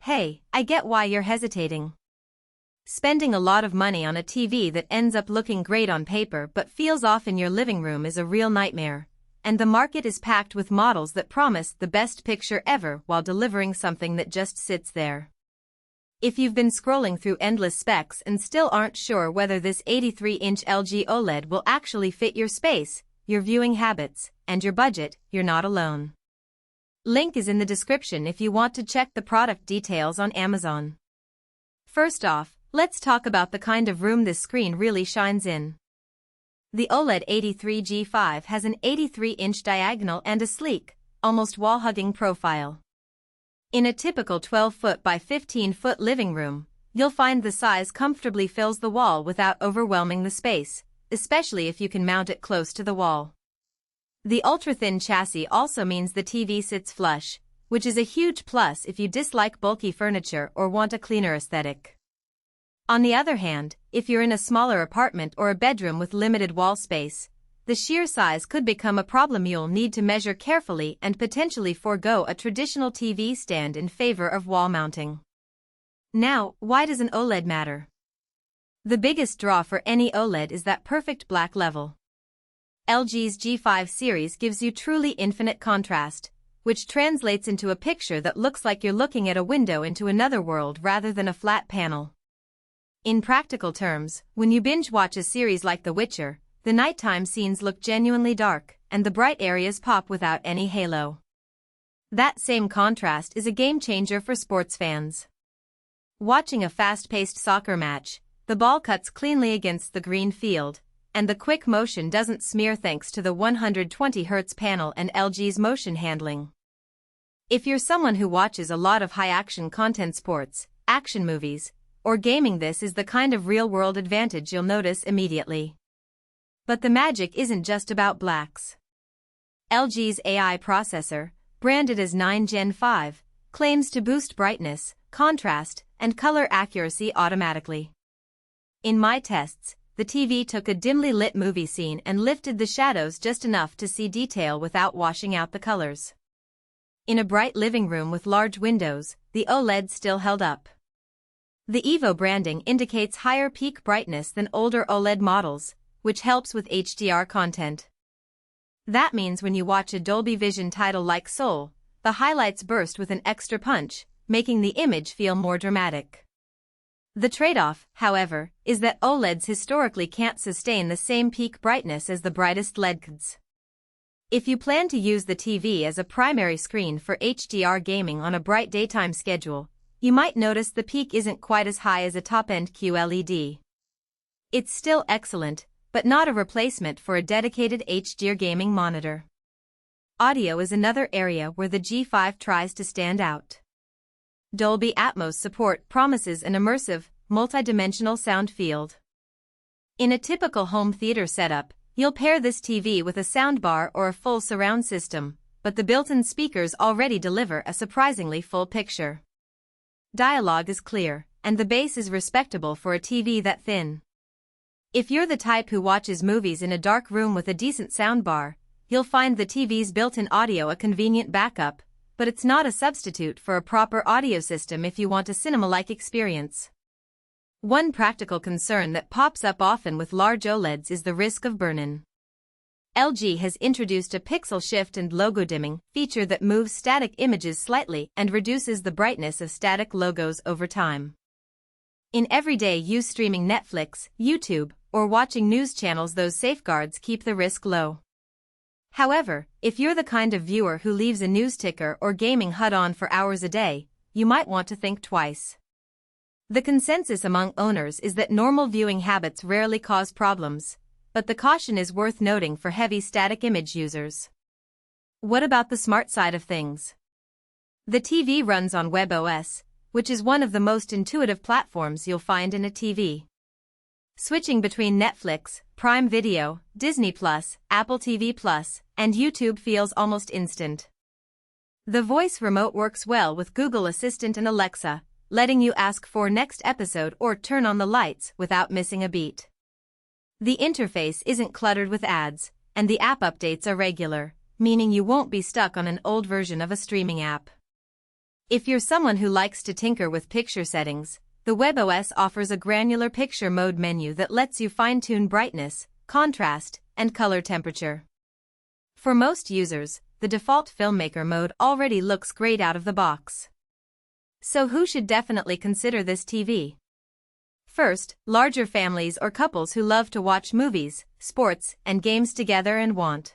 Hey, I get why you're hesitating. Spending a lot of money on a TV that ends up looking great on paper but feels off in your living room is a real nightmare, and the market is packed with models that promise the best picture ever while delivering something that just sits there. If you've been scrolling through endless specs and still aren't sure whether this 83-inch LG OLED will actually fit your space, your viewing habits, and your budget, you're not alone. Link is in the description if you want to check the product details on Amazon. First off, let's talk about the kind of room this screen really shines in. The OLED 83G5 has an 83-inch diagonal and a sleek, almost wall-hugging profile. In a typical 12-foot by 15-foot living room, you'll find the size comfortably fills the wall without overwhelming the space, especially if you can mount it close to the wall. The ultra-thin chassis also means the TV sits flush, which is a huge plus if you dislike bulky furniture or want a cleaner aesthetic. On the other hand, if you're in a smaller apartment or a bedroom with limited wall space, the sheer size could become a problem. You'll need to measure carefully and potentially forego a traditional TV stand in favor of wall mounting. Now, why does an OLED matter? The biggest draw for any OLED is that perfect black level. LG's G5 series gives you truly infinite contrast, which translates into a picture that looks like you're looking at a window into another world rather than a flat panel. In practical terms, when you binge watch a series like The Witcher, the nighttime scenes look genuinely dark, and the bright areas pop without any halo. That same contrast is a game changer for sports fans. Watching a fast-paced soccer match, the ball cuts cleanly against the green field, and the quick motion doesn't smear thanks to the 120Hz panel and LG's motion handling. If you're someone who watches a lot of high-action content, sports, action movies, or gaming, this is the kind of real-world advantage you'll notice immediately. But the magic isn't just about blacks. LG's AI processor, branded as 9 Gen 5, claims to boost brightness, contrast, and color accuracy automatically. In my tests, the TV took a dimly lit movie scene and lifted the shadows just enough to see detail without washing out the colors. In a bright living room with large windows, the OLED still held up. The Evo branding indicates higher peak brightness than older OLED models, which helps with HDR content. That means when you watch a Dolby Vision title like Soul, the highlights burst with an extra punch, making the image feel more dramatic. The trade-off, however, is that OLEDs historically can't sustain the same peak brightness as the brightest LEDs. If you plan to use the TV as a primary screen for HDR gaming on a bright daytime schedule, you might notice the peak isn't quite as high as a top-end QLED. It's still excellent, but not a replacement for a dedicated HDR gaming monitor. Audio is another area where the G5 tries to stand out. Dolby Atmos support promises an immersive, multi-dimensional sound field. In a typical home theater setup, you'll pair this TV with a soundbar or a full surround system, but the built-in speakers already deliver a surprisingly full picture. Dialogue is clear, and the bass is respectable for a TV that thin. If you're the type who watches movies in a dark room with a decent soundbar, you'll find the TV's built-in audio a convenient backup, but it's not a substitute for a proper audio system if you want a cinema-like experience. One practical concern that pops up often with large OLEDs is the risk of burn-in. LG has introduced a pixel shift and logo dimming feature that moves static images slightly and reduces the brightness of static logos over time. In everyday use, streaming Netflix, YouTube, or watching news channels, those safeguards keep the risk low. However, if you're the kind of viewer who leaves a news ticker or gaming HUD on for hours a day, you might want to think twice. The consensus among owners is that normal viewing habits rarely cause problems, but the caution is worth noting for heavy static image users. What about the smart side of things? The TV runs on webOS, which is one of the most intuitive platforms you'll find in a TV. Switching between Netflix, Prime Video, Disney+, Apple TV+, and YouTube feels almost instant. The voice remote works well with Google Assistant and Alexa, letting you ask for next episode or turn on the lights without missing a beat. The interface isn't cluttered with ads, and the app updates are regular, meaning you won't be stuck on an old version of a streaming app. If you're someone who likes to tinker with picture settings, the webOS offers a granular picture mode menu that lets you fine-tune brightness, contrast, and color temperature. For most users, the default filmmaker mode already looks great out of the box. So who should definitely consider this TV? First, larger families or couples who love to watch movies, sports, and games together and want